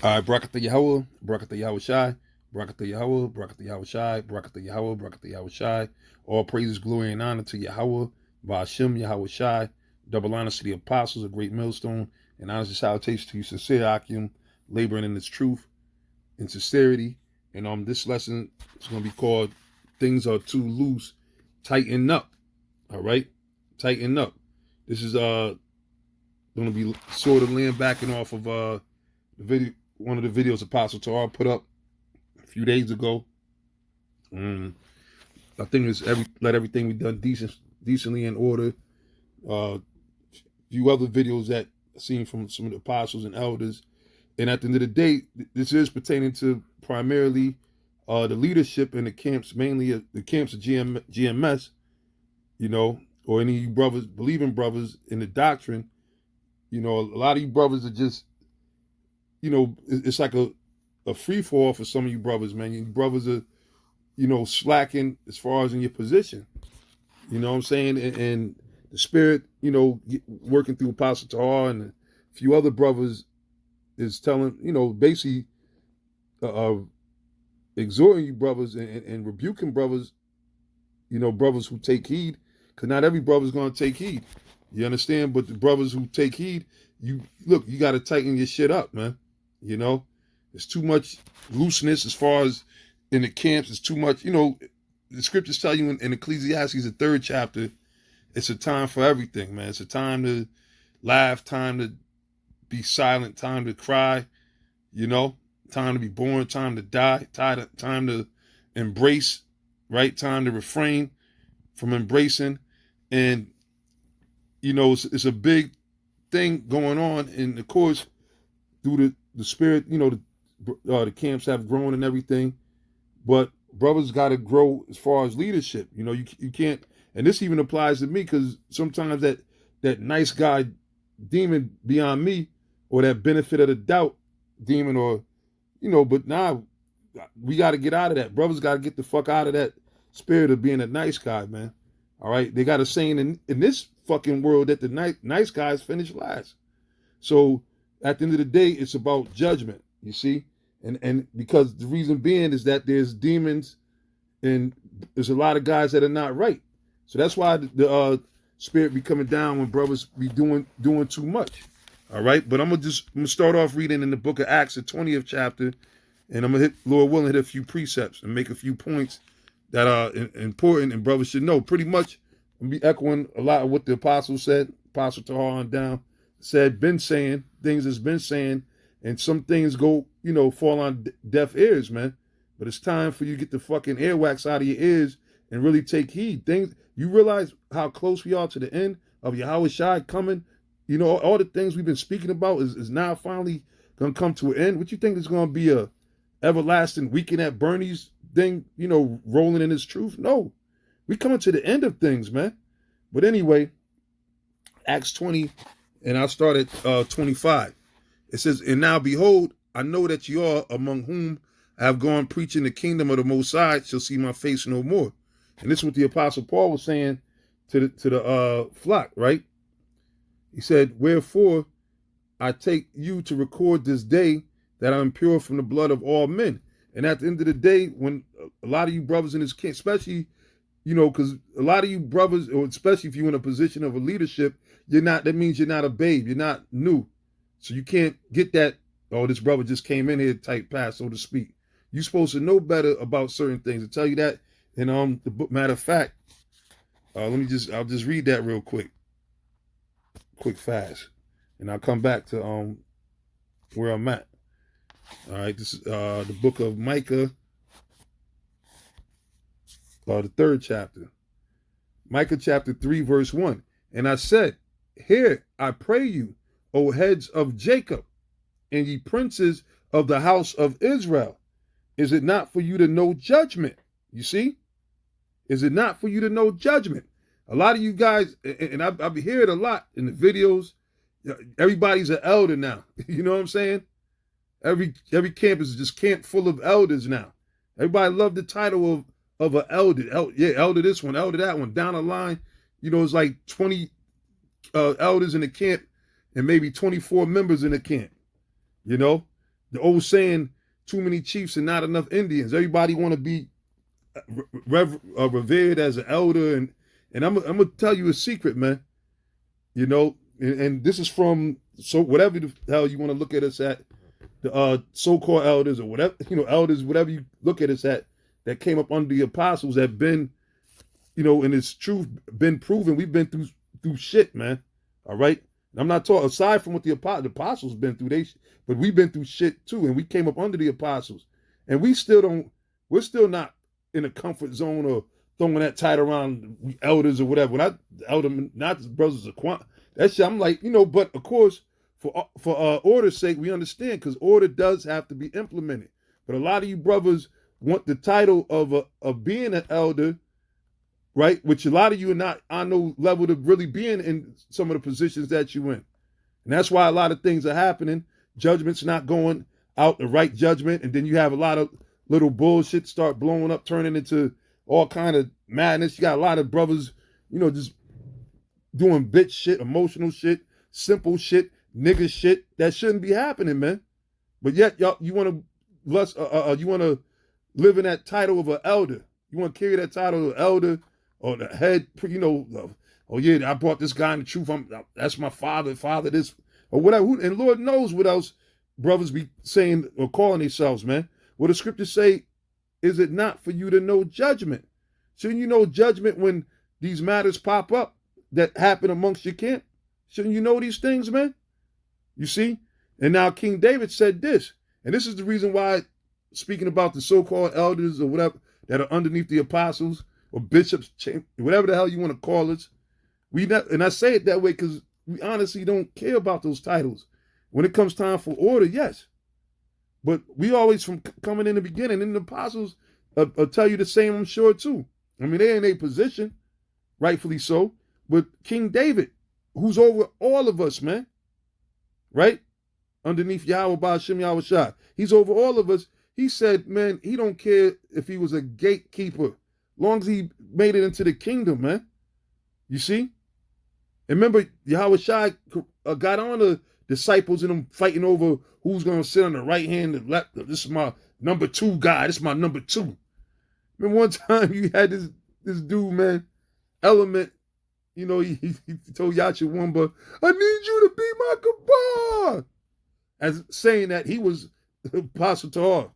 All right, Barakatha Yahweh, Barakatha Yahweh Shai, Barakatha Yahweh, Barakatha Yahweh Shai, Barakatha Yahweh, Barakatha Yahweh Shai. All praises, glory, and honor to Yahweh, Ba'ashem Yahweh Shai. Double honors to the apostles, a great millstone, and honors and salutations to you, sincere Akim, laboring in its truth and sincerity. And this lesson is going to be called "Things Are Too Loose, Tighten Up." All right, tighten up. This is going to be sort of laying backing off of the video, one of the videos Apostle Torah put up a few days ago. I think it's let everything be done decently in order. Few other videos that I've seen from some of the apostles and elders, and at the end of the day, this is pertaining to primarily the leadership in the camps, mainly the camps of GMS, or any of you brothers, believing brothers in the doctrine. A lot of you brothers are just, it's like a free fall for some of you brothers, man. You brothers are, slacking as far as in your position. You know what I'm saying? And the spirit, working through Apostle Tahar and a few other brothers is telling, basically exhorting you brothers and rebuking brothers, brothers who take heed, because not every brother's going to take heed. You understand? But the brothers who take heed, you got to tighten your shit up, man. There's too much looseness as far as in the camps. It's too much, the scriptures tell you in Ecclesiastes, the 3rd chapter, it's a time for everything, man. It's a time to laugh, time to be silent, time to cry, time to be born, time to die, time to embrace, right? Time to refrain from embracing. And, it's a big thing going on. And of course, through the spirit, the camps have grown and everything, but brothers got to grow as far as leadership. You can't, and this even applies to me, because sometimes that nice guy demon beyond me, or that benefit of the doubt demon, or but now we got to get out of that. Brothers got to get the fuck out of that spirit of being a nice guy, man. All right, they got a saying in this fucking world that the nice guys finish last. So at the end of the day, it's about judgment, you see? And because the reason being is that there's demons and there's a lot of guys that are not right. So that's why the spirit be coming down when brothers be doing too much. All right, but I'm gonna start off reading in the book of Acts, the 20th chapter, and I'm gonna Lord willing, hit a few precepts and make a few points that are important and brothers should know. Pretty much, I'm gonna be echoing a lot of what the apostle said, Apostle Tahar on down, said, been saying, things has been saying, and some things go, fall on deaf ears, man. But it's time for you to get the fucking earwax out of your ears and really take heed. You realize how close we are to the end of Yahweh Shai coming? All the things we've been speaking about is now finally gonna come to an end. What you think is gonna be a everlasting weekend at Bernie's thing, rolling in his truth? No. We coming to the end of things, man. But anyway, Acts 20, and I'll start at 25. It says, and now behold, I know that you are among whom I have gone preaching the kingdom of the Most High shall see my face no more. And this is what the Apostle Paul was saying to the flock, right? He said, wherefore I take you to record this day that I'm pure from the blood of all men. And at the end of the day, when a lot of you brothers in this camp, especially, because a lot of you brothers, or especially if you're in a position of a leadership, that means you're not a babe, you're not new. So you can't get that, oh, this brother just came in here type pass, so to speak. You're supposed to know better about certain things. To tell you that, and the book, matter of fact, I'll just read that real quick fast, and I'll come back to where I'm at. All right, this is the book of Micah, the 3rd chapter. Micah chapter 3, verse 1. And I said, hear, I pray you, O heads of Jacob, and ye princes of the house of Israel. Is it not for you to know judgment? You see? Is it not for you to know judgment? A lot of you guys, and I've heard it a lot in the videos, everybody's an elder now. You know what I'm saying? Every camp is just camp full of elders now. Everybody love the title of an elder. Elder this one, elder that one. Down the line, it's like 20 elders in the camp and maybe 24 members in the camp. the old saying, too many chiefs and not enough Indians. Everybody want to be revered as an elder. And I'm going to tell you a secret, man. You know, and this is from, so whatever the hell you want to look at us at, the so-called elders or whatever, you know, elders, whatever you look at us at, that came up under the apostles, have been, you know, and it's truth been proven. We've been through shit, man. All right. I'm not talking aside from what the apostles been through, but we've been through shit too, and we came up under the apostles, and we're still not in a comfort zone or throwing that title around, we elders or whatever. When I elder, not brothers of Quant, that shit, I'm like, you know, but of course, for order's sake, we understand, because order does have to be implemented. But a lot of you brothers want the title of being an elder, right? Which a lot of you are not on no level to really being in some of the positions that you in. And that's why a lot of things are happening. Judgment's not going out, the right judgment. And then you have a lot of little bullshit start blowing up, turning into all kind of madness. You got a lot of brothers, you know, just doing bitch shit, emotional shit, simple shit, nigga shit that shouldn't be happening, man. But yet y'all, you want to live in that title of an elder. You want to carry that title of elder, or the head, you know, oh yeah, I brought this guy in the truth. That's my father this, or whatever. And Lord knows what else brothers be saying or calling themselves, man. What the scriptures say, is it not for you to know judgment? Shouldn't you know judgment when these matters pop up that happen amongst your camp? Shouldn't you know these things, man? You see? And now King David said this, and this is the reason why, speaking about the so-called elders or whatever that are underneath the apostles, or bishops, whatever the hell you want to call us. And I say it that way because we honestly don't care about those titles. When it comes time for order, yes. But we always, from coming in the beginning, and the apostles will tell you the same, I'm sure, too. I mean, they're in a position, rightfully so, but King David, who's over all of us, man, right? Underneath Yahweh Ba'ashem Yahweh Shah. He's over all of us. He said, man, he don't care if he was a gatekeeper, long as he made it into the kingdom, man. You see? And remember, Yahweh Shai got on the disciples and them fighting over who's going to sit on the right hand and left. This is my number 2 guy. This is my number 2. Remember one time you had this dude, man, Element, you know, he told Yachawamba, I need you to be my Kabar. As saying that he was Apostle Tahar.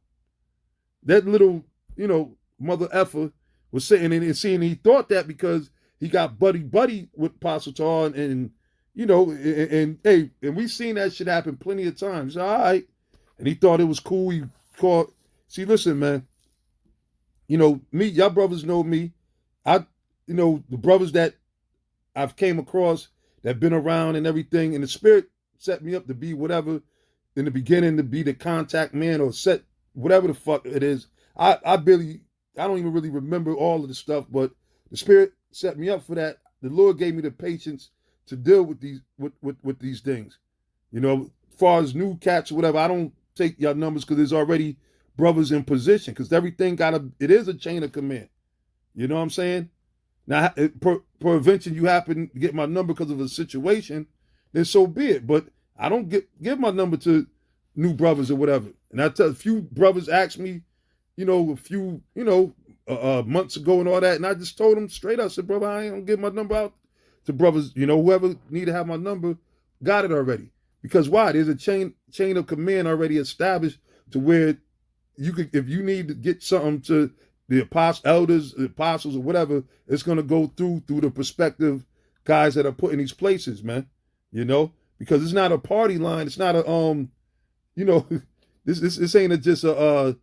That little, you know, mother effer was saying, and seeing he thought that because he got buddy with Apostle Tahar, and you know, and hey, and we've seen that shit happen plenty of times. All right. And he thought it was cool. He called, see, listen, man, you know, me, y'all brothers know me. You know, the brothers that I've came across that been around and everything, and the Spirit set me up to be whatever in the beginning, to be the contact man, or set whatever the fuck it is. I don't even really remember all of the stuff, but the Spirit set me up for that. The Lord gave me the patience to deal with these with these things. You know, as far as new cats or whatever, I don't take y'all numbers because there's already brothers in position, because everything it is a chain of command. You know what I'm saying? Now, peradventure you happen to get my number because of a situation, then so be it. But I don't give my number to new brothers or whatever. And I tell a few brothers asked me, you know, a few, you know, months ago and all that, and I just told them straight up, I said, brother, I ain't gonna give my number out to brothers. You know, whoever need to have my number got it already. Because why? There's a chain of command already established to where you could, if you need to get something to the elders, the apostles, or whatever, it's gonna go through the prospective guys that are put in these places, man. You know, because it's not a party line. It's not a you know, this ain't just a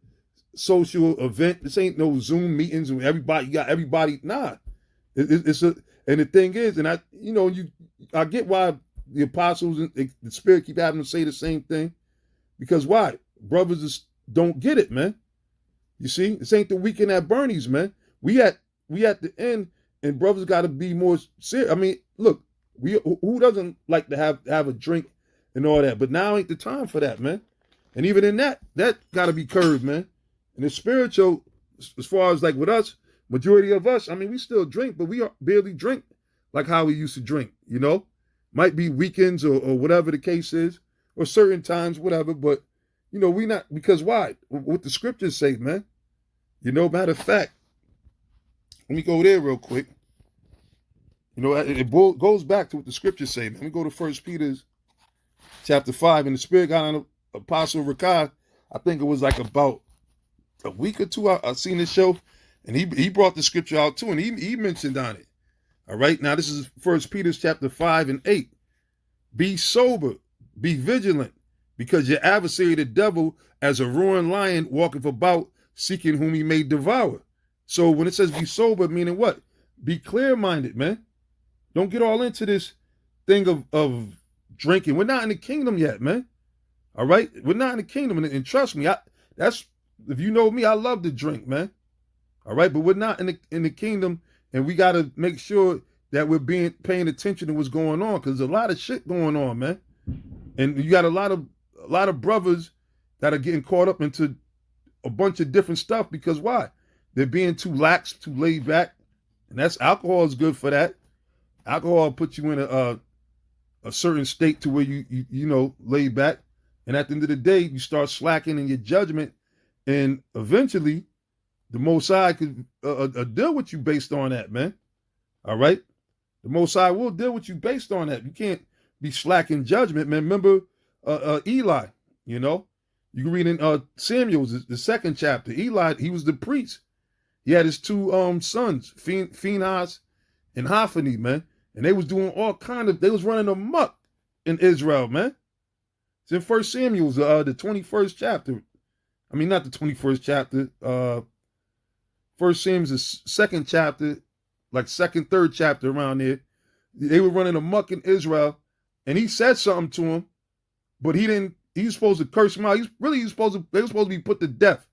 social event. This ain't no Zoom meetings and everybody got everybody. Nah, it's a. And the thing is, and I get why the apostles and the Spirit keep having to say the same thing, because why? Brothers just don't get it, man. You see, this ain't the weekend at Bernie's, man. We at the end, and brothers got to be more serious. I mean, look, who doesn't like to have a drink and all that? But now ain't the time for that, man. And even in that got to be curbed, man. And the spiritual, as far as like with us, majority of us, I mean, we still drink, but we barely drink like how we used to drink, you know? Might be weekends or whatever the case is, or certain times, whatever, but, We not, because why? What the scriptures say, man. Matter of fact, let me go there real quick. It goes back to what the scriptures say. Let me go to 1 Peter chapter 5. And the Spirit got on Apostle Rakai. I think it was like about a week or two. I seen this show, and he brought the scripture out too, and he mentioned on it. All right, now this is 1 Peter chapter 5 and 8. Be sober, be vigilant, because your adversary the devil, as a roaring lion, walketh about, seeking whom he may devour. So when it says be sober, meaning what? Be clear-minded, man. Don't get all into this thing of drinking. We're not in the kingdom yet, man. All right? We're not in the kingdom. And trust me, if you know me, I love to drink, man. All right? But we're not in the kingdom, and we got to make sure that we're paying attention to what's going on, because there's a lot of shit going on, man. And you got a lot of brothers that are getting caught up into a bunch of different stuff, because why? They're being too lax, too laid back. And alcohol is good for that. Alcohol puts you in a certain state to where you lay back, and at the end of the day, you start slacking in your judgment, and eventually, the Most High could deal with you based on that, man. All right, the Most High will deal with you based on that. You can't be slack in judgment, man. Remember Eli? You can read in Samuel's the 2nd chapter. Eli, he was the priest. He had his two sons, Phinehas and Hophni, man. And they was doing they was running amok in Israel, man. It's in 1 Samuel, the 21st chapter. I mean, not the 21st chapter. 1 Samuel, the 2nd chapter, like 2nd, 3rd chapter around there. They were running amok in Israel, and he said something to him, but he didn't. He was supposed to curse him out. They were supposed to be put to death.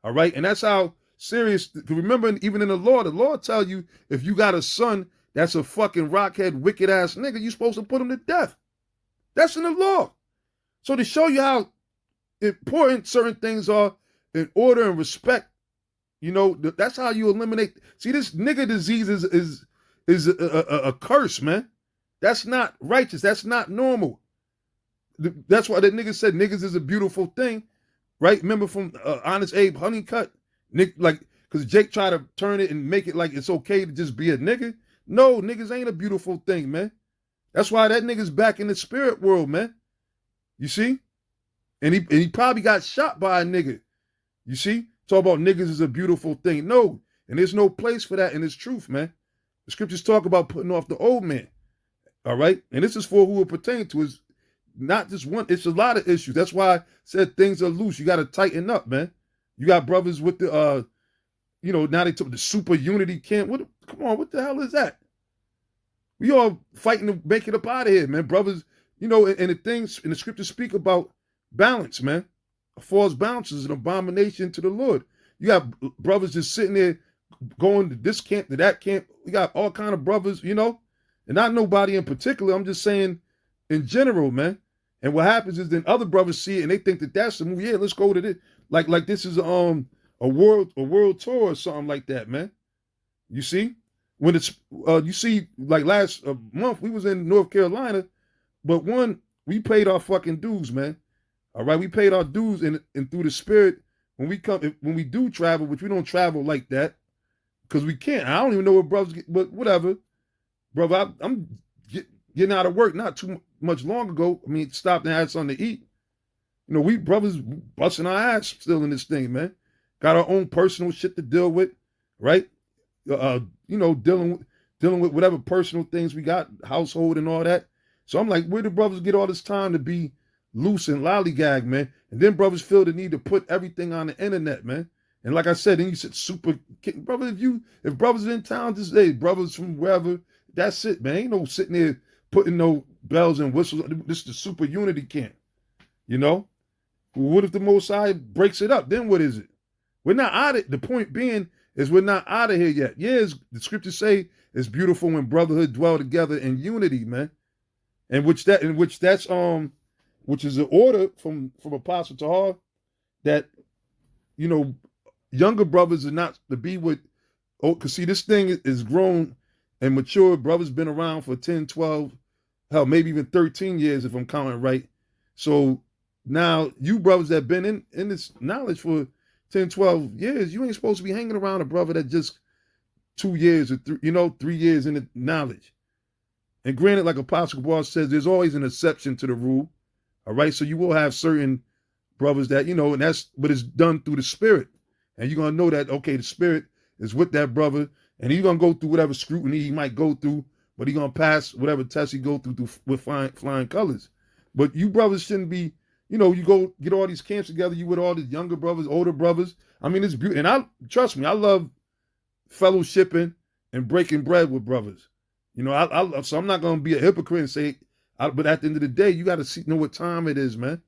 All right, and that's how serious. Remember, even in the law tell you, if you got a son that's a fucking rockhead, wicked ass nigga, you're supposed to put him to death. That's in the law. So to show you how important certain things are in order and respect, that's how you eliminate. See, this nigga disease is a curse, man. That's not righteous. That's not normal. That's why that nigga said niggas is a beautiful thing, right? Remember from Honest Abe Honeycutt, because Jake tried to turn it and make it like it's okay to just be a nigga. No, niggas ain't a beautiful thing, man. That's why that nigga's back in the spirit world, man. You see? And he probably got shot by a nigga. You see? Talk about niggas is a beautiful thing. No, and there's no place for that in this truth, man. The scriptures talk about putting off the old man. All right? And this is for who it pertains to. Is not just one, it's a lot of issues. That's why I said things are loose. You got to tighten up, man. You got brothers with the now they took the super unity camp. Come on, what the hell is that? We all fighting to make it up out of here, man. Brothers, and the things in the scriptures speak about balance, man. A false balance is an abomination to the Lord. You got brothers just sitting there going to this camp, to that camp. We got all kind of brothers, and not nobody in particular. I'm just saying in general, man. And what happens is then other brothers see it and they think that that's the move. Yeah, let's go to this. Like this is a world tour or something like that, man. You see, when it's you see, like last month we was in North Carolina, but we paid our fucking dues, man. All right, we paid our dues, and through the Spirit, when we do travel, which we don't travel like that because we can't. I don't even know what brothers get, but whatever, brother. I'm getting out of work not too much long ago. I mean, stopped and had something to eat. We brothers busting our ass still in this thing, man. Got our own personal shit to deal with, right? Dealing with whatever personal things we got, household and all that. So I'm like, where do brothers get all this time to be loose and lollygag, man? And then brothers feel the need to put everything on the internet, man. And like I said, then you said super, brother, if brothers are in town this day, brothers from wherever, that's it, man. Ain't no sitting there putting no bells and whistles. This is the super unity camp, What if the Most High breaks it up? Then what is it? We're not out of it. The point being is we're not out of here yet. Yeah, the scriptures say it's beautiful when brotherhood dwell together in unity, man. Which is an order from Apostle Tahar that, younger brothers are not to be with, because see, this thing is grown and mature. Brothers been around for 10, 12, hell, maybe even 13 years if I'm counting right. So now you brothers that been in this knowledge for 10, 12 years, you ain't supposed to be hanging around a brother that just 2 years or 3 years in the knowledge. And granted, like Apostle Boss says, there's always an exception to the rule. All right. So you will have certain brothers that, and but it's done through the spirit. And you're going to know that, okay, the spirit is with that brother, and he's going to go through whatever scrutiny he might go through, but he's going to pass whatever test he go through with flying colors. But you brothers shouldn't be, you go get all these camps together, you with all these younger brothers, older brothers. I mean, it's beautiful. And trust me, I love fellowshipping and breaking bread with brothers. So I'm not going to be a hypocrite and say, but at the end of the day, you got to know what time it is, man.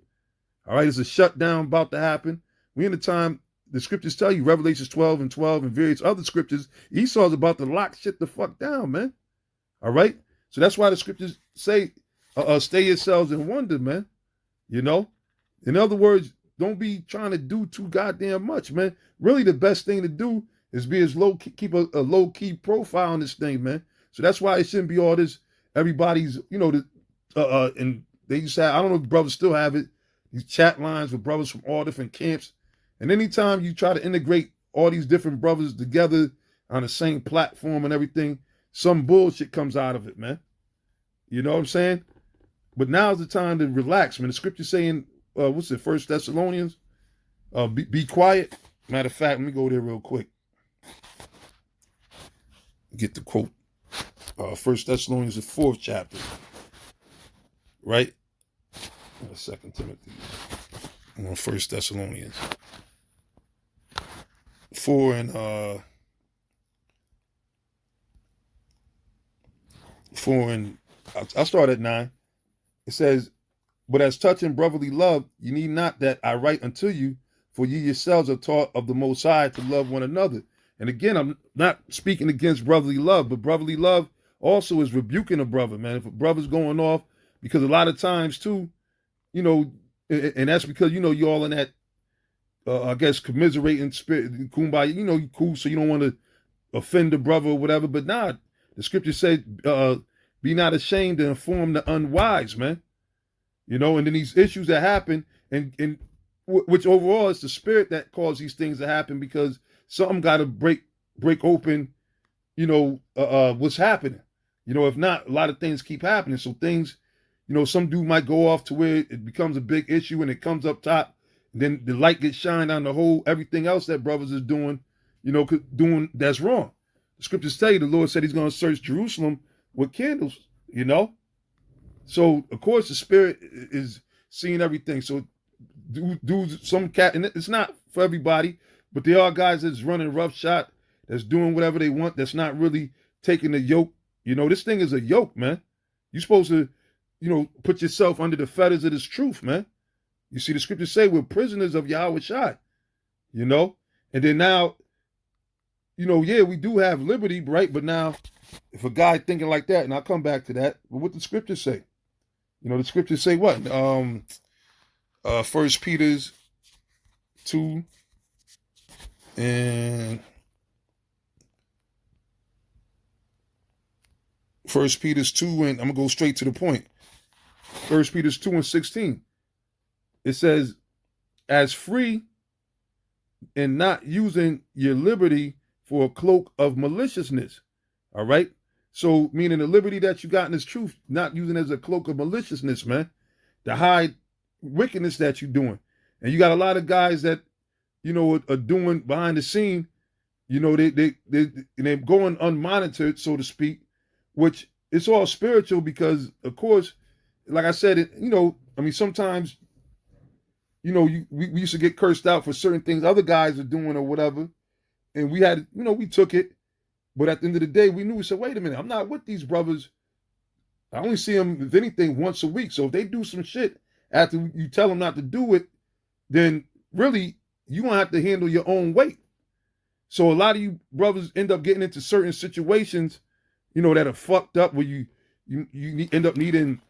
All right, there's a shutdown about to happen. We in the time, the scriptures tell you, Revelations 12 and 12 and various other scriptures, Esau's about to lock shit the fuck down, man. All right? So that's why the scriptures say, stay yourselves in wonder, man. In other words, don't be trying to do too goddamn much, man. Really, the best thing to do is be as keep a low-key profile on this thing, man. So that's why it shouldn't be all this, everybody's, and they used to have, I don't know if brothers still have it, these chat lines with brothers from all different camps. And anytime you try to integrate all these different brothers together on the same platform and everything, some bullshit comes out of it, man. You know what I'm saying? But now's the time to relax, man. The scripture's saying, what's it, 1 Thessalonians? Be quiet. Matter of fact, let me go there real quick. Get the quote. 1 Thessalonians, the 4th chapter. Right? 2 Timothy. I'm on 1 Thessalonians. 4 and 4 and I'll start at 9. It says, but as touching brotherly love, you need not that I write unto you, for ye yourselves are taught of the Most High to love one another. And again, I'm not speaking against brotherly love, but brotherly love also is rebuking a brother, man. If a brother's going off, because a lot of times too, and that's because, you're all in that, I guess, commiserating spirit, kumbaya, you cool, so you don't want to offend the brother or whatever. But nah, the scripture said, be not ashamed to inform the unwise, man. And then these issues that happen, and which overall is the spirit that caused these things to happen, because something got to break open, what's happening. If not, a lot of things keep happening. So things, some dude might go off to where it becomes a big issue and it comes up top. And then the light gets shined on the whole, everything else that brothers is doing, doing that's wrong. The scriptures tell you the Lord said he's going to search Jerusalem with candles, So, of course, the spirit is seeing everything. So, dudes, some cat, and it's not for everybody, but there are guys that's running roughshod, that's doing whatever they want, that's not really taking the yoke. This thing is a yoke, man. You're supposed to, put yourself under the fetters of this truth, man. You see, the scriptures say we're prisoners of Yahweh Shai, And then now, yeah, we do have liberty, right? But now, if a guy thinking like that, and I'll come back to that, but what the scriptures say? The scriptures say what? 1 Peter's 2 and 1 Peter's 2, and I'm going to go straight to the point. 1 Peter's 2 and 16. It says, as free and not using your liberty for a cloak of maliciousness. All right? So, meaning the liberty that you got in this truth, not using it as a cloak of maliciousness, man, to hide wickedness that you're doing. And you got a lot of guys that, are doing behind the scene, they're going unmonitored, so to speak, which it's all spiritual because, of course, like I said, sometimes, we used to get cursed out for certain things other guys are doing or whatever. And we had, we took it. But at the end of the day, we said, wait a minute, I'm not with these brothers. I only see them, if anything, once a week. So if they do some shit after you tell them not to do it, then really, you're going to have to handle your own weight. So a lot of you brothers end up getting into certain situations, that are fucked up where you end up needing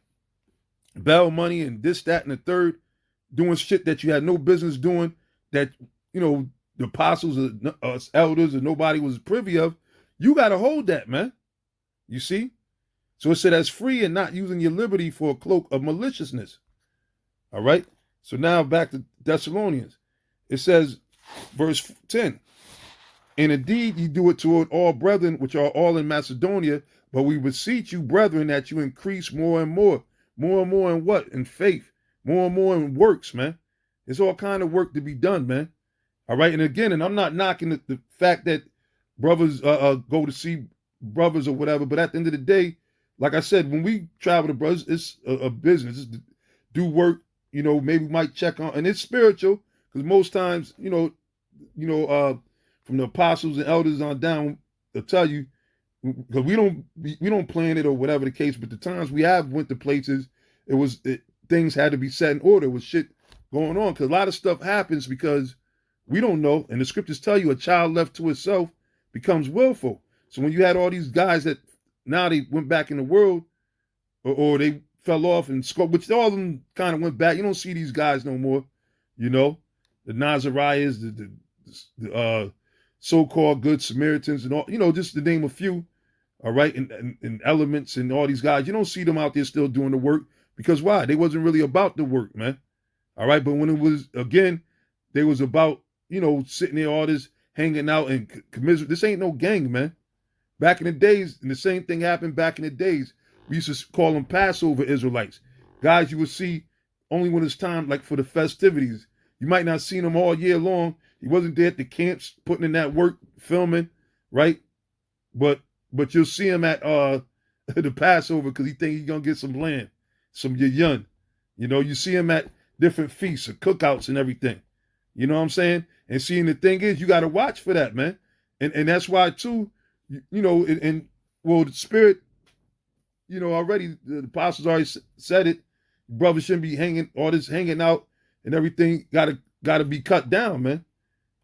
bail money and this, that, and the third, doing shit that you had no business doing, that, the apostles or us elders or nobody was privy of. You got to hold that, man. You see? So it said, as free and not using your liberty for a cloak of maliciousness. All right? So now back to Thessalonians. It says, verse 10, and indeed ye do it toward all brethren which are all in Macedonia, but we beseech you, brethren, that you increase more and more. More and more in what? In faith. More and more in works, man. There's all kind of work to be done, man. All right. And again, and I'm not knocking the fact that brothers go to see brothers or whatever, but at the end of the day, like I said, when we travel to brothers, it's a business. It's to do work, maybe we might check on, and it's spiritual, because most times, from the apostles and elders on down, they'll tell you, because we don't plan it or whatever the case, but the times we have went to places, things had to be set in order with shit going on, because a lot of stuff happens because we don't know, and the scriptures tell you a child left to itself becomes willful. So when you had all these guys that now they went back in the world, or they fell off and scope, which all of them kind of went back. You don't see these guys no more, the Nazarias, the so-called good Samaritans, and all, just to name a few. All right, and elements and all these guys, you don't see them out there still doing the work, because why? They wasn't really about the work, man. All right, but when it was, again, they was about, sitting there all this hanging out and commiserate. This ain't no gang, man. Back in the days, and the same thing happened back in the days. We used to call them Passover Israelites. Guys you would see only when it's time, like for the festivities. You might not see them all year long. He wasn't there at the camps putting in that work, filming, right? But you'll see him at the Passover, because he think he's gonna get some land, some yayun. You see him at different feasts or cookouts and everything. You know what I'm saying? And seeing, the thing is, you got to watch for that, man. And that's why too, well, the Spirit, already the apostles already said it. Brothers shouldn't be hanging out and everything. Gotta be cut down, man.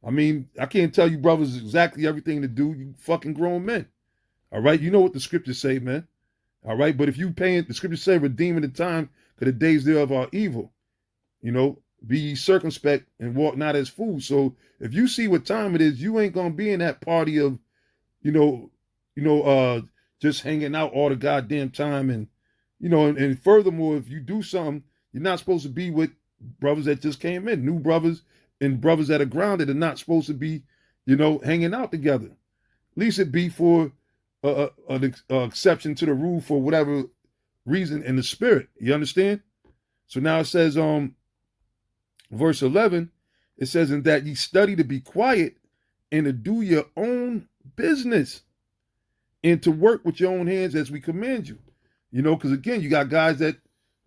I mean, I can't tell you brothers exactly everything to do. You fucking grown men. All right, you know what the scriptures say, man. All right, but if you paying, the scriptures say, redeeming the time, because the days thereof are evil. Be ye circumspect and walk not as fools. So if you see what time it is, you ain't gonna be in that party of, just hanging out all the goddamn time. And and furthermore, if you do something, you're not supposed to be with brothers that just came in, new brothers and brothers that are grounded, are not supposed to be, hanging out together. At least it be for an exception to the rule for whatever reason in the spirit. You understand? So now it says, verse 11, it says, in that ye study to be quiet and to do your own business and to work with your own hands as we command you. Because again, you got guys that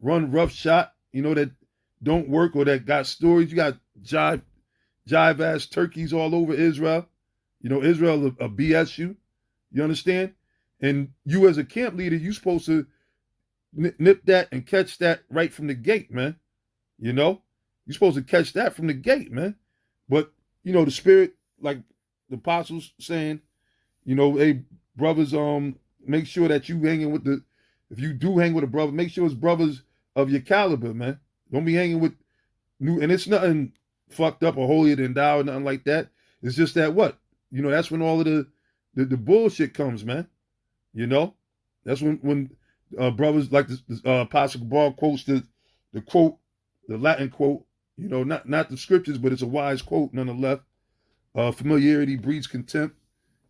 run rough shot, that don't work, or that got stories. You got jive ass turkeys all over Israel. Israel will BS you. You understand? And you as a camp leader, you supposed to nip that and catch that right from the gate, man. You're supposed to catch that from the gate, man. But, the Spirit, like the apostles saying, hey, brothers, make sure that you hanging with if you do hang with a brother, make sure it's brothers of your caliber, man. Don't be hanging with and it's nothing fucked up or holier than thou or nothing like that. It's just that that's when all of the bullshit comes, man. That's when brothers like the Apostle Paul quotes the quote, the Latin quote, not the scriptures, but it's a wise quote nonetheless. Familiarity breeds contempt.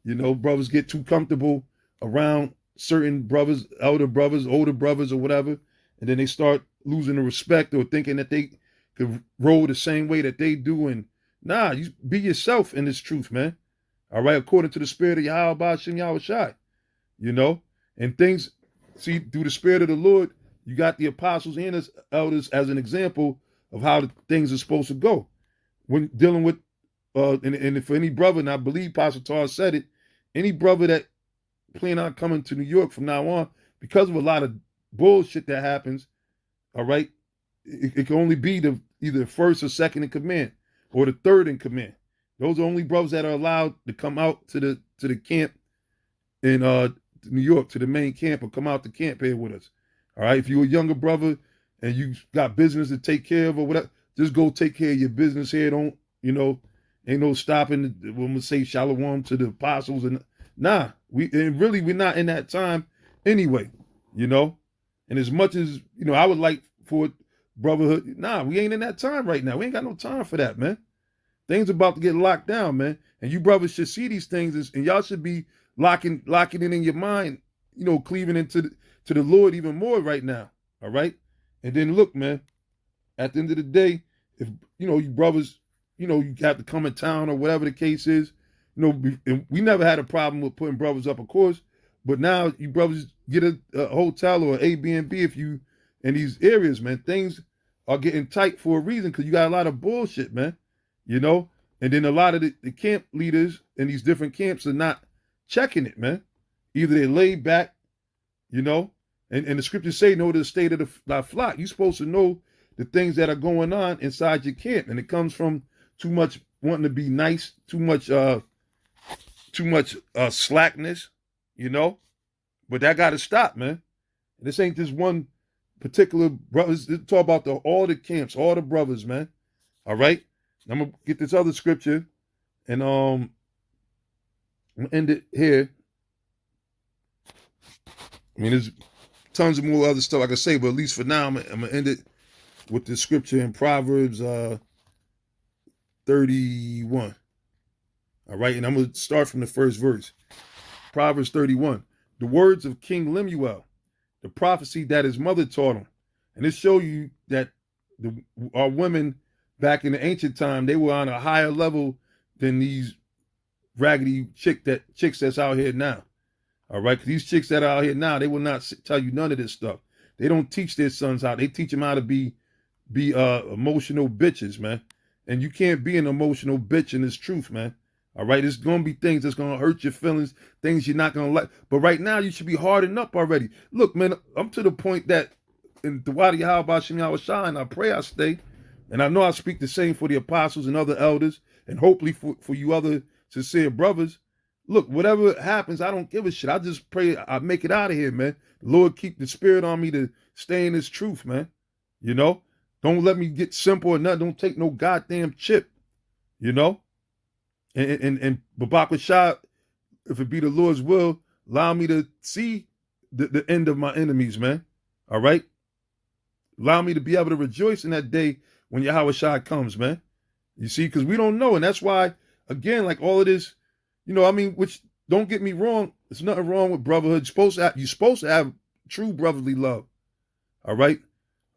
Brothers get too comfortable around certain brothers, older brothers, or whatever, and then they start losing the respect or thinking that they could roll the same way that they do. And nah, you be yourself in this truth, man. All right, according to the Spirit of Yahweh Hashem Yahushai, and things, see, through the Spirit of the Lord, you got the apostles and the elders as an example of how the things are supposed to go. When dealing with, and for any brother, and I believe Pastor Tar said it, any brother that plan on coming to New York from now on, because of a lot of bullshit that happens, all right, it can only be either first or second in command, or the third in command. Those are only brothers that are allowed to come out to the camp in New York, to the main camp, or come out to camp here with us. All right, if you're a younger brother and you got business to take care of or whatever, just go take care of your business here. Don't, ain't no stopping when we say shalom to the apostles. And nah, we're not in that time anyway, And as much as, I would like for brotherhood. Nah, we ain't in that time right now. We ain't got no time for that, man. Things about to get locked down, man. And you brothers should see these things, and y'all should be locking it in your mind, cleaving into to the Lord even more right now. All right. And then look, man, at the end of the day, if you brothers, you have to come in town or whatever the case is, and we never had a problem with putting brothers up, of course, but now you brothers get a hotel or an Airbnb if you in these areas, man. Things are getting tight for a reason because you got a lot of bullshit, man. And then a lot of the camp leaders in these different camps are not checking it, man. Either they lay back, and the scriptures say, know the state of the flock. You're supposed to know the things that are going on inside your camp. And it comes from too much wanting to be nice, too much slackness, But that got to stop, man. This ain't just one particular brothers. Talk about all the camps, all the brothers, man. All right? I'm gonna get this other scripture, and I'm gonna end it here. I mean, there's tons of more other stuff I could say, but at least for now, I'm gonna end it with the scripture in Proverbs 31. All right, and I'm gonna start from the first verse. Proverbs 31. The words of King Lemuel, the prophecy that his mother taught him, and it show you that our women back in the ancient time, they were on a higher level than these raggedy chicks that's out here now. All right, because these chicks that are out here now, they will not tell you none of this stuff. They don't teach their sons how. They teach them how to be emotional bitches, man. And you can't be an emotional bitch in this truth, man. All right, there's gonna be things that's gonna hurt your feelings, things you're not gonna like. But right now, you should be hardened up already. Look, man, I'm to the point that in the Wadi Yahweh Shem Yahweh Shai, and I pray I stay. And I know I speak the same for the apostles and other elders, and hopefully for you other sincere brothers. Look, whatever happens, I don't give a shit. I just pray I make it out of here, man. The Lord keep the spirit on me to stay in this truth, man. Don't let me get simple or nothing. Don't take no goddamn chip, And Babak Shah, if it be the Lord's will, allow me to see the end of my enemies, man. All right? Allow me to be able to rejoice in that day when Yahweh Shai comes, man. You see, because we don't know. And that's why, again, like all of this, which don't get me wrong, there's nothing wrong with brotherhood. You're supposed to have true brotherly love. All right?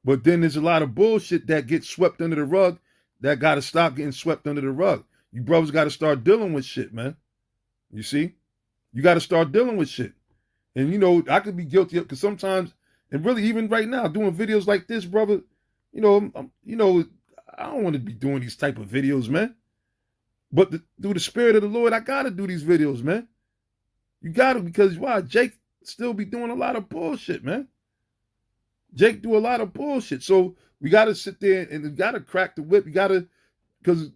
But then there's a lot of bullshit that gets swept under the rug that got to stop getting swept under the rug. You brothers got to start dealing with shit, man. You see? You got to start dealing with shit. And, I could be guilty of, because sometimes, and really even right now, doing videos like this, brother, I don't want to be doing these type of videos, man. But through the spirit of the Lord, I got to do these videos, man. You got to, because why? Jake still be doing a lot of bullshit, man. Jake do a lot of bullshit. So we got to sit there and we got to crack the whip. You got to, because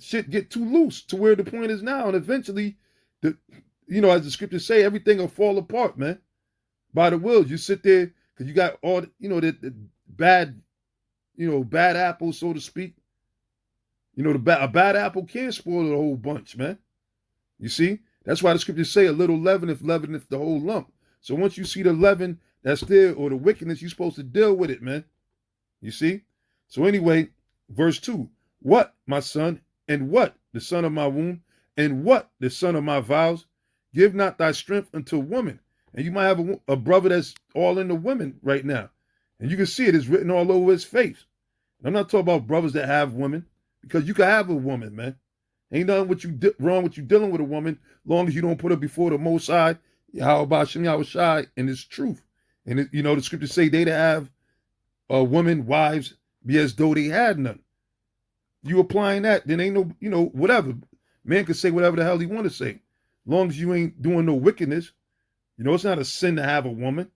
shit get too loose to where the point is now. And eventually, as the scriptures say, everything will fall apart, man. By the will. You sit there, because you got all, the bad, bad apples, so to speak. A bad apple can't spoil the whole bunch, man. You see? That's why the scriptures say a little leaveneth the whole lump. So once you see the leaven that's there, or the wickedness, you're supposed to deal with it, man. You see? So anyway, verse 2. What, my son, and what, the son of my womb, and what, the son of my vows? Give not thy strength unto woman. And you might have a brother that's all into women right now. And you can see it is written all over his face. I'm not talking about brothers that have women, because you can have a woman, man. Ain't nothing wrong with you dealing with a woman, long as you don't put her before the Most High, Yahweh Shem Yahweh Shai, and it's truth. And the scriptures say they that have women, wives, be as though they had none. You applying that, then ain't no, whatever. Man can say whatever the hell he want to say. Long as you ain't doing no wickedness. It's not a sin to have a woman.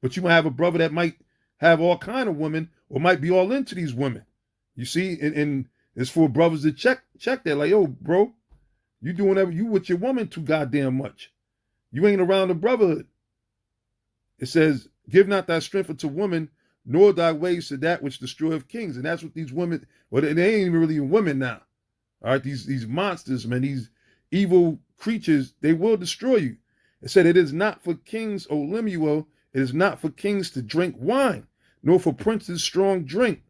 But you might have a brother that might have all kind of women, or might be all into these women. You see, and it's for brothers to check that. Like, yo, bro, you doing whatever, you with your woman too goddamn much. You ain't around the brotherhood. It says, give not thy strength unto woman, nor thy ways to that which destroyeth kings. And that's what these women, well, they ain't even really women now. All right, these monsters, man, these evil creatures, they will destroy you. It said, it is not for kings, O Lemuel, it is not for kings to drink wine, nor for princes strong drink.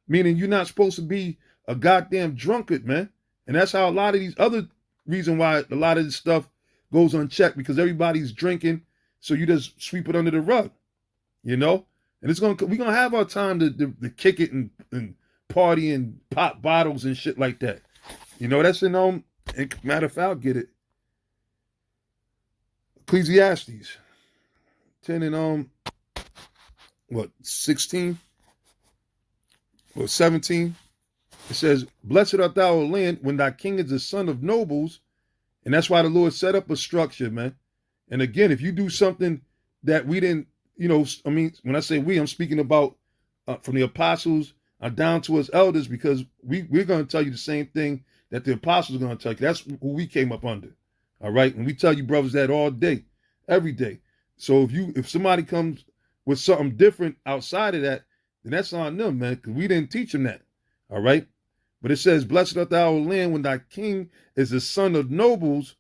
Meaning you're not supposed to be a goddamn drunkard, man. And that's how a lot of these other reason why a lot of this stuff goes unchecked, because everybody's drinking, so you just sweep it under the rug, you know? And we're gonna have our time to kick it and party and pop bottles and shit like that. You know, that's in and matter of fact, I'll get it. Ecclesiastes 10 and 16 or 17. It says, "Blessed art thou, O land, when thy king is the son of nobles." And that's why the Lord set up a structure, man. And again, if you do something that we didn't, you know, I mean, when I say we, I'm speaking about from the apostles down to us elders, because we're going to tell you the same thing that the apostles are going to tell you. That's who we came up under. All right. And we tell you brothers that all day, every day. So if somebody comes with something different outside of that, then that's on them, man, because we didn't teach them that. All right. But it says, "Blessed art thou, O land, when thy king is the son of nobles,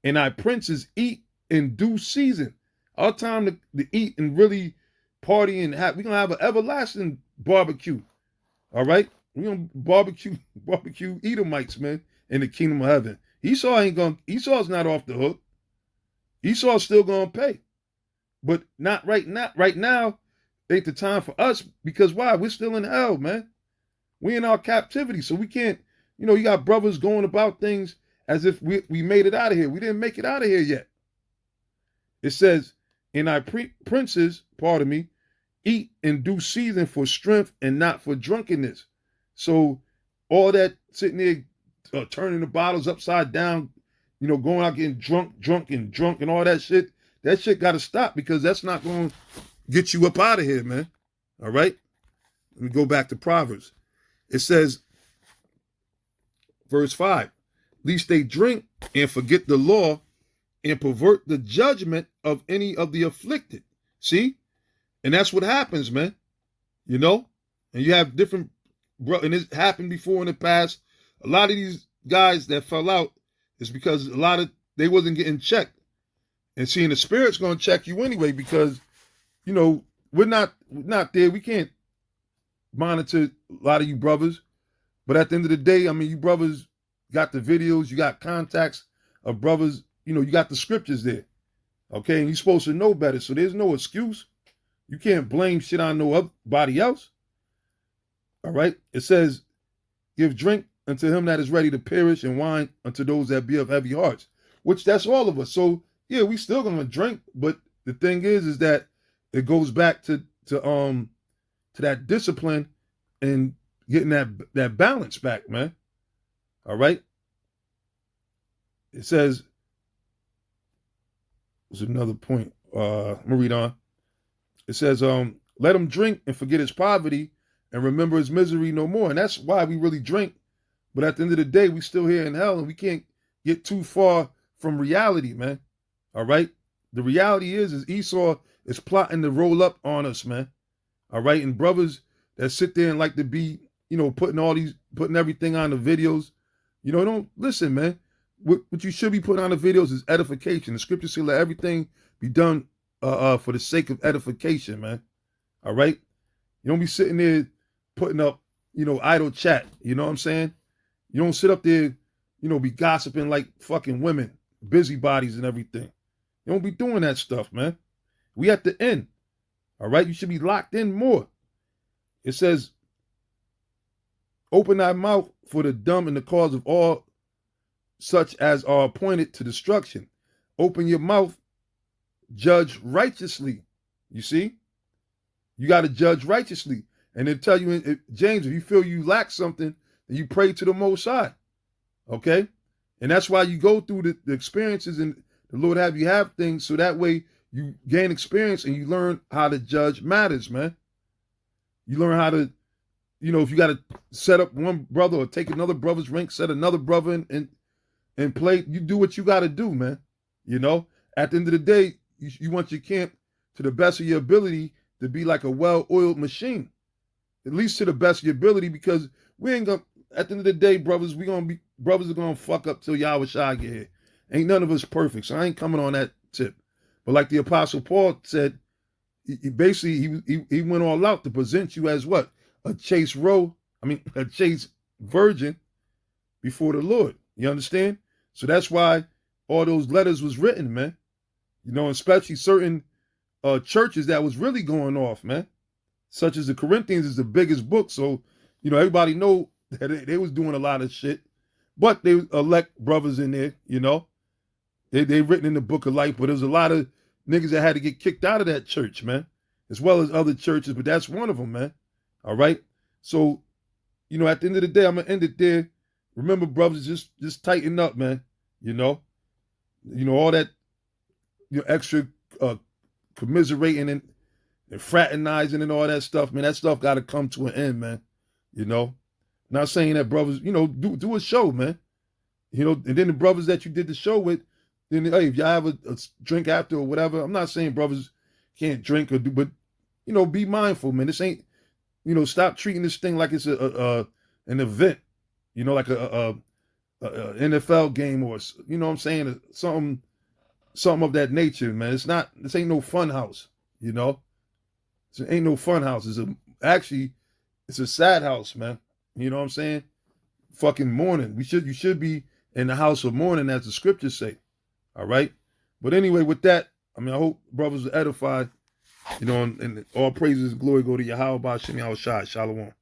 and thy princes eat in due season." Our time to eat and really party and we're going to have an everlasting barbecue. All right? We're going to barbecue Edomites, man, in the kingdom of heaven. Esau's not off the hook. Esau's still going to pay. But not right now. Right now ain't the time for us, because why? We're still in hell, man. We in our captivity, so we can't, you know, you got brothers going about things as if we made it out of here. We didn't make it out of here yet. It says, "And thy princes, pardon me, eat in due season for strength and not for drunkenness." So all that sitting there turning the bottles upside down, you know, going out getting drunk and all that shit got to stop, because that's not going to get you up out of here, man. All right? Let me go back to Proverbs. It says, verse 5, "Lest they drink and forget the law and pervert the judgment of any of the afflicted." See? And that's what happens, man. You know? And you have different, and it happened before in the past. A lot of these guys that fell out is because they wasn't getting checked. And seeing the Spirit's going to check you anyway, because, you know, we're not there. We can't monitor a lot of you brothers. But at the end of the day, I mean, you brothers got the videos, you got contacts of brothers, you know, you got the scriptures there. Okay, and you're supposed to know better. So there's no excuse. You can't blame shit on nobody else. All right. It says, "Give drink unto him that is ready to perish, and wine unto those that be of heavy hearts," which that's all of us. So yeah, we still gonna drink, but the thing is that it goes back to that discipline and getting that balance back, man. All right. It says, there's another point. I'm gonna read on. It says, "Let him drink and forget his poverty and remember his misery no more." And that's why we really drink. But at the end of the day, we still here in hell, and we can't get too far from reality, man. All right. The reality is Esau is plotting to roll up on us, man. All right. And brothers that sit there and like to be, you know, putting everything on the videos, you know, don't listen, man. What you should be putting on the videos is edification. The scriptures say let everything be done for the sake of edification, man. All right. You don't be sitting there putting up, you know, idle chat. You know what I'm saying? You don't sit up there, you know, be gossiping like fucking women, busybodies and everything. You don't be doing that stuff, man. We at the end. All right. You should be locked in more. It says, "Open thy mouth for the dumb and the cause of all such as are appointed to destruction. Open your mouth, judge righteously." You see? You got to judge righteously. And they tell you, James, if you feel you lack something, then you pray to the Most High. Okay? And that's why you go through the experiences, and the Lord have you have things, so that way you gain experience and you learn how to judge matters, man. You learn how to, you know, if you got to set up one brother or take another brother's rank, set another brother in and play, you do what you got to do, man. You know, at the end of the day, you want your camp to the best of your ability to be like a well-oiled machine, at least to the best of your ability, because we ain't gonna, at the end of the day, brothers are gonna fuck up till Yahweh Shai get here. Ain't none of us perfect, so I ain't coming on that tip. But like the Apostle Paul said, he went all out to present you as what? A chaste a chaste virgin before the Lord. You understand? So that's why all those letters was written, man. You know, especially certain churches that was really going off, man. Such as the Corinthians is the biggest book, so you know everybody know that they was doing a lot of shit, but they elect brothers in there. You know, they written in the book of life, but there's a lot of niggas that had to get kicked out of that church, man, as well as other churches, but that's one of them, man. All right, so you know at the end of the day, I'm gonna end it there. Remember, brothers, just tighten up, man. You know all that extra commiserating and fraternizing and all that stuff, man. That stuff got to come to an end, man. You know, not saying that brothers, do a show, man. And then the brothers that you did the show with, then hey, if y'all have a drink after or whatever, I'm not saying brothers can't drink or do, but be mindful, man. This ain't, stop treating this thing like it's an event, like a NFL game or what I'm saying, something of that nature, man. This ain't no fun house, It ain't no fun house. It's a sad house, man. You know what I'm saying? Fucking mourning. You should be in the house of mourning, as the scriptures say. All right. But anyway, with that, I hope brothers are edified. And all praises and glory go to Yahweh Ba'Shem Yahushua. Shalom.